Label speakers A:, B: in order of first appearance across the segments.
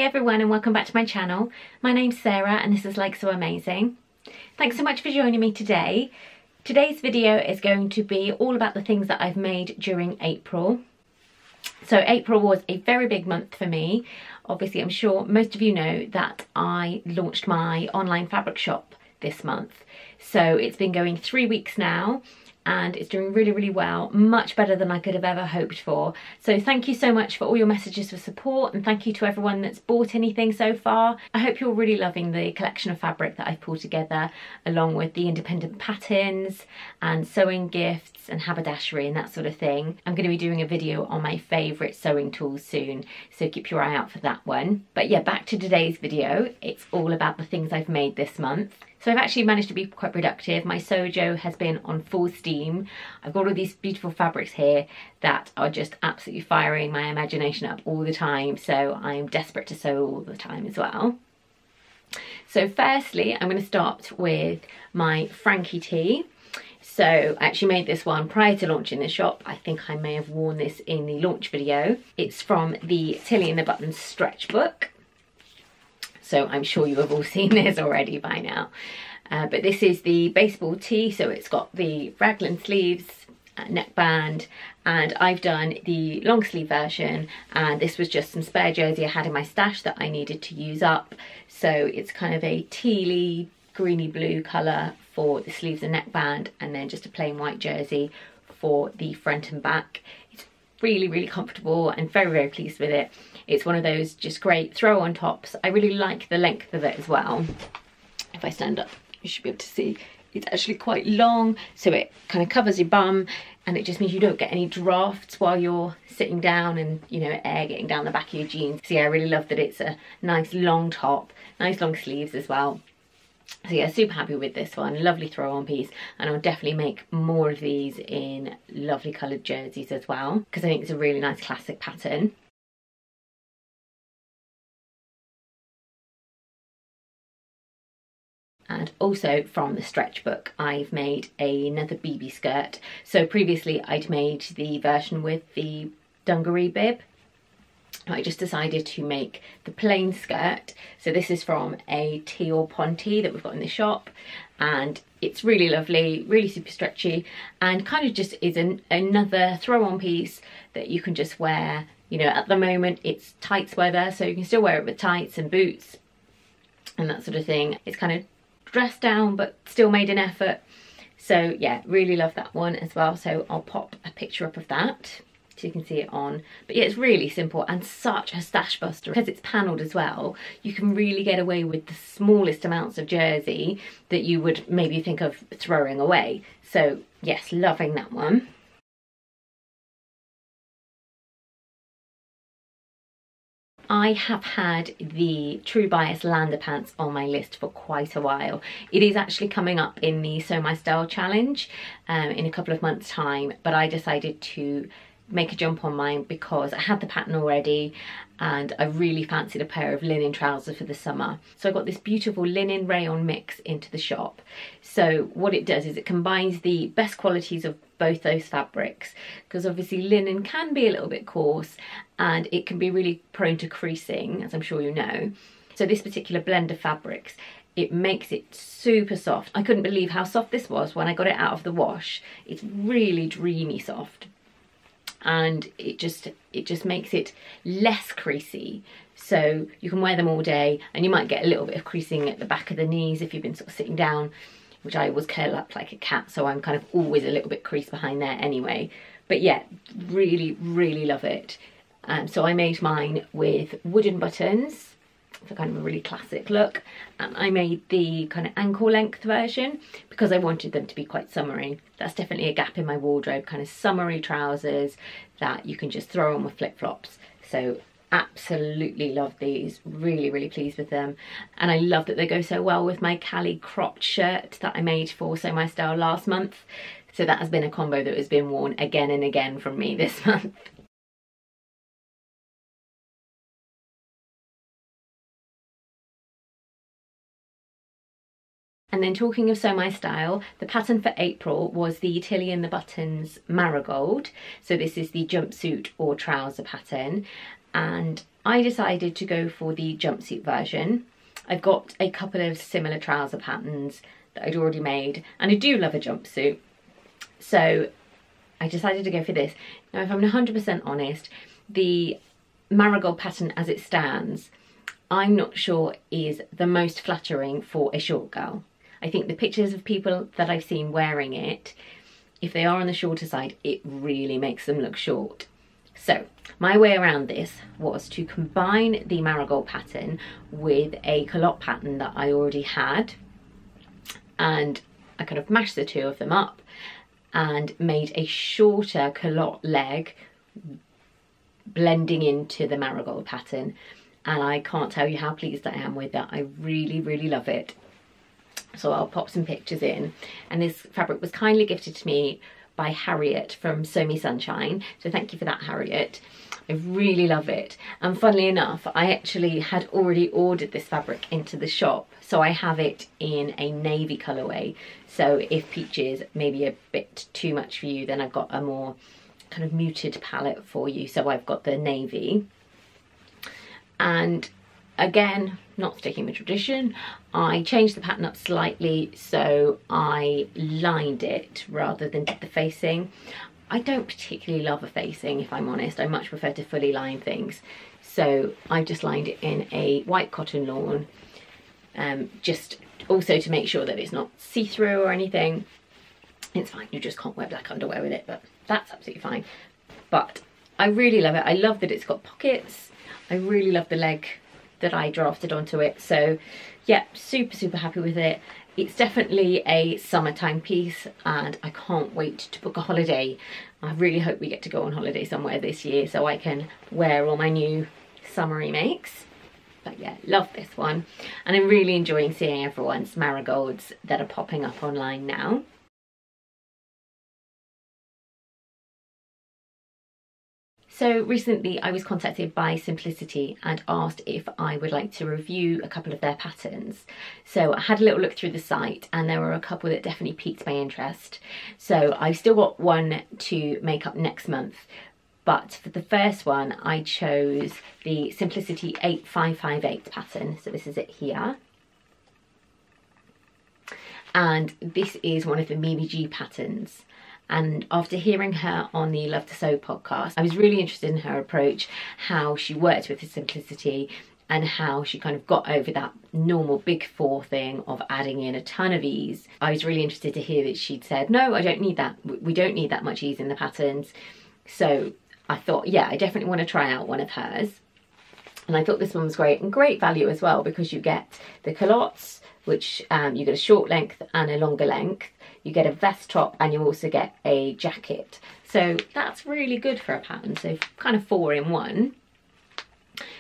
A: everyone and welcome back to my channel. My name's Sarah and this is Like So Amazing. Thanks so much for joining me today. Today's video is going to be all about the things that I've made during April. So April was a very big month for me. Obviously, I'm sure most of you know that I launched my online fabric shop this month. So it's been going 3 weeks now and it's doing really well, much better than I could have ever hoped for. So thank you so much for all your messages of support and thank you to everyone that's bought anything so far. I hope you're really loving the collection of fabric that I've pulled together, along with the independent patterns and sewing gifts and haberdashery and that sort of thing. I'm going to be doing a video on my favourite sewing tools soon, so keep your eye out for that one. But yeah, back to today's video. It's all about the things I've made this month. So I've actually managed to be quite productive. My Sojo has been on full steam. I've got all these beautiful fabrics here that are just absolutely firing my imagination up all the time. So I'm desperate to sew all the time as well. So firstly, I'm going to start with my Frankie tee. So I actually made this one prior to launching the shop. I think I may have worn this in the launch video. It's from the Tilly and the Buttons stretch book. So I'm sure you have all seen this already by now. But this is the baseball tee, so it's got the raglan sleeves, neckband, and I've done the long sleeve version, and this was just some spare jersey I had in my stash that I needed to use up. So it's kind of a tealy, greeny blue colour for the sleeves and neckband, and then just a plain white jersey for the front and back. It's really comfortable and very pleased with it. It's one of those just great throw on tops. I really like the length of it as well. If I stand up, you should be able to see it's actually quite long, so it kind of covers your bum and it just means you don't get any drafts while you're sitting down and, you know, air getting down the back of your jeans. So yeah, I really love that it's a nice long top, nice long sleeves as well. So yeah, super happy with this one. Lovely throw on piece, and I'll definitely make more of these in lovely coloured jerseys as well, because I think it's a really nice classic pattern. And also from the stretch book, I've made another BB skirt. So previously I'd made the version with the dungaree bib. I just decided to make the plain skirt. So this is from a teal ponte that we've got in the shop, and it's really lovely, really super stretchy, and kind of just is another throw-on piece that you can just wear. You know, at the moment it's tights weather, so you can still wear it with tights and boots and that sort of thing. It's kind of dressed down but still made an effort. So yeah, really love that one as well. So I'll pop a picture up of that so you can see it on. But yeah, it's really simple and such a stash buster. Because it's panelled as well, you can really get away with the smallest amounts of jersey that you would maybe think of throwing away. So yes, loving that one. I have had the True Bias Lander pants on my list for quite a while. It is actually coming up in the Sew My Style challenge in a couple of months' time, but I decided to make a jump on mine because I had the pattern already and I really fancied a pair of linen trousers for the summer. So I got this beautiful linen rayon mix into the shop. So what it does is it combines the best qualities of both those fabrics, because obviously linen can be a little bit coarse and it can be really prone to creasing, as I'm sure you know. So this particular blend of fabrics, it makes it super soft. I couldn't believe how soft this was when I got it out of the wash. It's really dreamy soft, and it just makes it less creasy, so you can wear them all day. And you might get a little bit of creasing at the back of the knees if you've been sort of sitting down, which I always curl up like a cat, so I'm kind of always a little bit creased behind there anyway. But yeah, really love it. So I made mine with wooden buttons for kind of a really classic look, and I made the kind of ankle length version because I wanted them to be quite summery. That's definitely a gap in my wardrobe, kind of summery trousers that you can just throw on with flip-flops. So absolutely love these, really pleased with them, and I love that they go so well with my Cali cropped shirt that I made for Sew My Style last month. So that has been a combo that has been worn again and again from me this month. And then talking of Sew My Style, the pattern for April was the Tilly and the Buttons Marigold. So this is the jumpsuit or trouser pattern, and I decided to go for the jumpsuit version. I've got a couple of similar trouser patterns that I'd already made, and I do love a jumpsuit, so I decided to go for this. Now, if I'm 100% honest, the marigold pattern as it stands, I'm not sure is the most flattering for a short girl. I think the pictures of people that I've seen wearing it, if they are on the shorter side, it really makes them look short. So my way around this was to combine the marigold pattern with a culotte pattern that I already had, and I kind of mashed the two of them up and made a shorter culotte leg blending into the marigold pattern, and I can't tell you how pleased I am with that. I really, really love it. So I'll pop some pictures in, and this fabric was kindly gifted to me by Harriet from Sew Me Sunshine, so thank you for that, Harriet. I really love it, and funnily enough, I actually had already ordered this fabric into the shop, so I have it in a navy colourway. So if peach is maybe a bit too much for you, then I've got a more kind of muted palette for you, so I've got the navy. And again, not sticking with tradition, I changed the pattern up slightly, so I lined it rather than did the facing. I don't particularly love a facing, if I'm honest. I much prefer to fully line things. So I just lined it in a white cotton lawn, just also to make sure that it's not see-through or anything. It's fine, you just can't wear black underwear with it, but that's absolutely fine. But I really love it. I love that it's got pockets. I really love the leg that I drafted onto it. So yeah, super, super happy with it. It's definitely a summertime piece, and I can't wait to book a holiday. I really hope we get to go on holiday somewhere this year so I can wear all my new summery makes. But yeah, love this one. And I'm really enjoying seeing everyone's marigolds that are popping up online now. So recently I was contacted by Simplicity and asked if I would like to review a couple of their patterns. So I had a little look through the site, and there were a couple that definitely piqued my interest. So I've still got one to make up next month, but for the first one I chose the Simplicity 8558 pattern. So this is it here. And this is one of the Mimi G patterns. And after hearing her on the Love to Sew podcast, I was really interested in her approach, how she worked with the Simplicity, and how she kind of got over that normal big four thing of adding in a ton of ease. I was really interested to hear that she'd said, no, I don't need that. We don't need that much ease in the patterns. So I thought, yeah, I definitely want to try out one of hers. And I thought this one was great, and great value as well, because you get the culottes, which you get a short length and a longer length. You get a vest top, and you also get a jacket. So that's really good for a pattern. So kind of 4 in 1.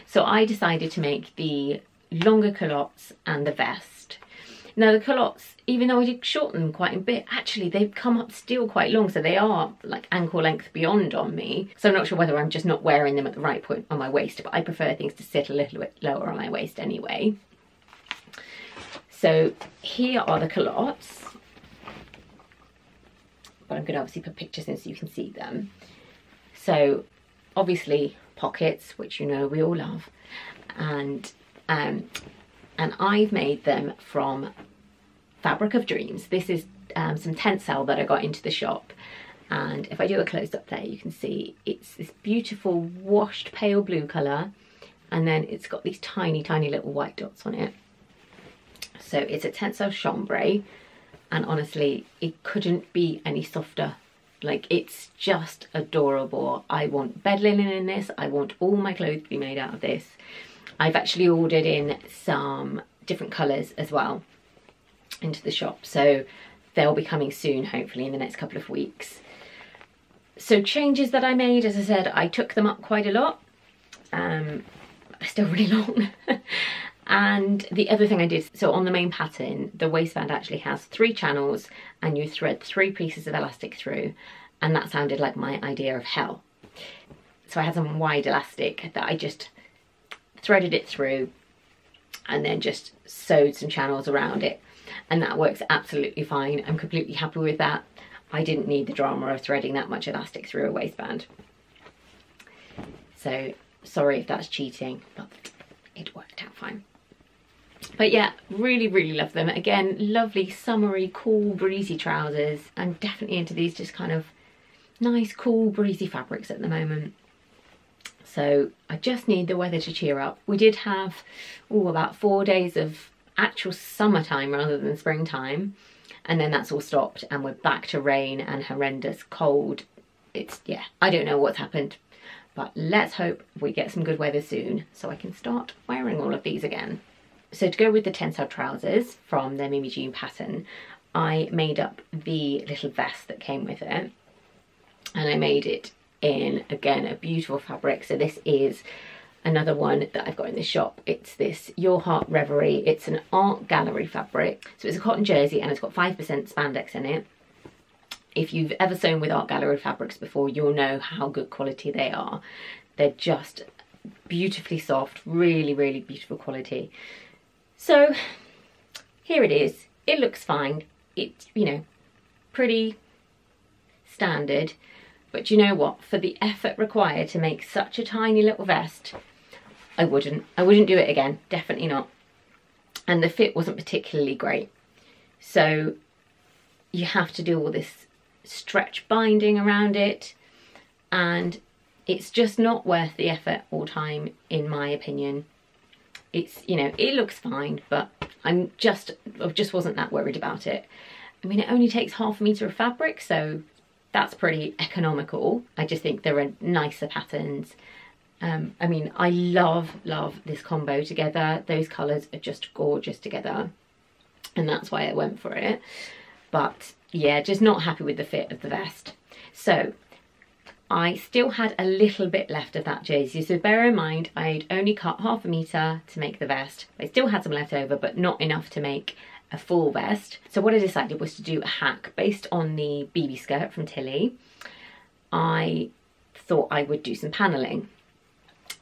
A: So I decided to make the longer culottes and the vest. Now the culottes, even though I did shorten them quite a bit, actually they've come up still quite long. So they are like ankle length beyond on me. So I'm not sure whether I'm just not wearing them at the right point on my waist, but I prefer things to sit a little bit lower on my waist anyway. So here are the culottes. But I'm going to obviously put pictures in so you can see them. So obviously pockets, which you know we all love, and I've made them from Fabric of Dreams. This is some Tencel that I got into the shop, and if I do a close up there, you can see it's this beautiful washed pale blue colour, and then it's got these tiny, tiny little white dots on it. So it's a Tencel chambray. And honestly, it couldn't be any softer. Like, it's just adorable. I want bed linen in this. I want all my clothes to be made out of this. I've actually ordered in some different colours as well into the shop. So they'll be coming soon, hopefully in the next couple of weeks. So changes that I made, as I said, I took them up quite a lot. They're still really long. And the other thing I did, so on the main pattern, the waistband actually has 3 channels, and you thread 3 pieces of elastic through, and that sounded like my idea of hell. So I had some wide elastic that I just threaded it through and then just sewed some channels around it, and that works absolutely fine. I'm completely happy with that. I didn't need the drama of threading that much elastic through a waistband. So sorry if that's cheating, but it worked out fine. But yeah, really, really love them. Again, lovely, summery, cool, breezy trousers. I'm definitely into these just kind of nice, cool, breezy fabrics at the moment. So I just need the weather to cheer up. We did have, about 4 days of actual summertime rather than springtime. And then that's all stopped and we're back to rain and horrendous cold. Yeah, I don't know what's happened. But let's hope we get some good weather soon so I can start wearing all of these again. So to go with the tensile trousers from the Mimi Jean pattern, I made up the little vest that came with it. And I made it in, again, a beautiful fabric. So this is another one that I've got in the shop. It's this Your Heart Reverie. It's an art gallery fabric. So it's a cotton jersey and it's got 5% spandex in it. If you've ever sewn with art gallery fabrics before, you'll know how good quality they are. They're just beautifully soft, really, really beautiful quality. So here it is. It looks fine. It's, you know, pretty standard. But you know what? For the effort required to make such a tiny little vest, I wouldn't do it again. Definitely not. And the fit wasn't particularly great. So you have to do all this stretch binding around it. And it's just not worth the effort or time, in my opinion. It's, you know, it looks fine, but I just wasn't that worried about it. I mean, it only takes 1/2 meter of fabric, so that's pretty economical. I just think there are nicer patterns. I mean, I love this combo together. Those colours are just gorgeous together, and that's why I went for it. But yeah, just not happy with the fit of the vest. So I still had a little bit left of that jersey, so bear in mind I'd only cut 1/2 meter to make the vest. I still had some left over, but not enough to make a full vest. So what I decided was to do a hack based on the BB skirt from Tilly. I thought I would do some paneling.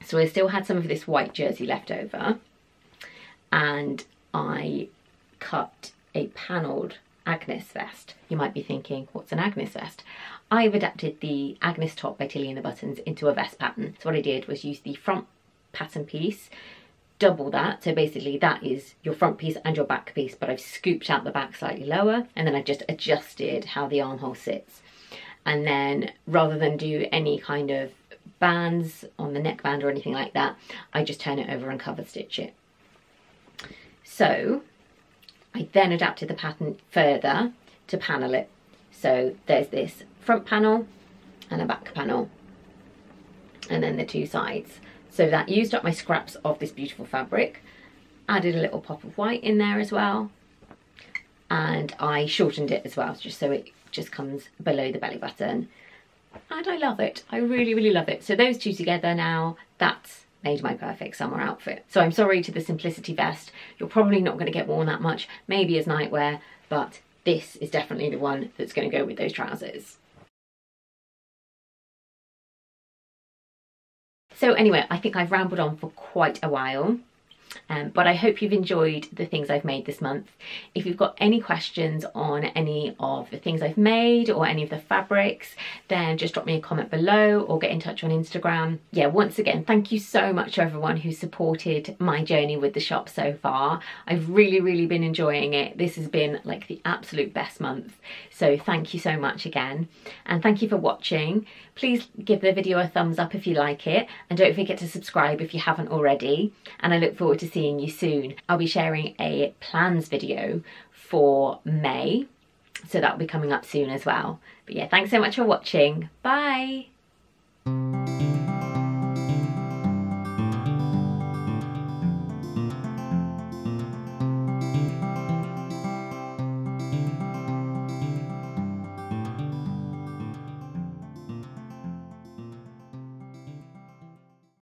A: So I still had some of this white jersey left over, and I cut a panelled Agnes vest. You might be thinking, what's an Agnes vest? I've adapted the Agnes top by Tilly and the Buttons into a vest pattern. So what I did was use the front pattern piece, double that. So basically that is your front piece and your back piece, but I've scooped out the back slightly lower, and then I've just adjusted how the armhole sits. And then rather than do any kind of bands on the neckband or anything like that, I just turn it over and cover stitch it. So I then adapted the pattern further to panel it. So there's this front panel and a back panel, and then the two sides. So that used up my scraps of this beautiful fabric, added a little pop of white in there as well, and I shortened it as well, just so it just comes below the belly button. And I love it. I really, really love it. So those two together now, that's made my perfect summer outfit. So I'm sorry to the simplicity vest. You're probably not going to get worn that much, maybe as nightwear, but this is definitely the one that's going to go with those trousers. So anyway, I think I've rambled on for quite a while. But I hope you've enjoyed the things I've made this month. If you've got any questions on any of the things I've made or any of the fabrics, then just drop me a comment below or get in touch on Instagram. Yeah, once again, thank you so much to everyone who supported my journey with the shop so far. I've really, really been enjoying it. This has been like the absolute best month. So thank you so much again. And thank you for watching. Please give the video a thumbs up if you like it. And don't forget to subscribe if you haven't already. And I look forward to seeing you soon. I'll be sharing a plans video for May, so that'll be coming up soon as well. But yeah, thanks so much for watching. Bye.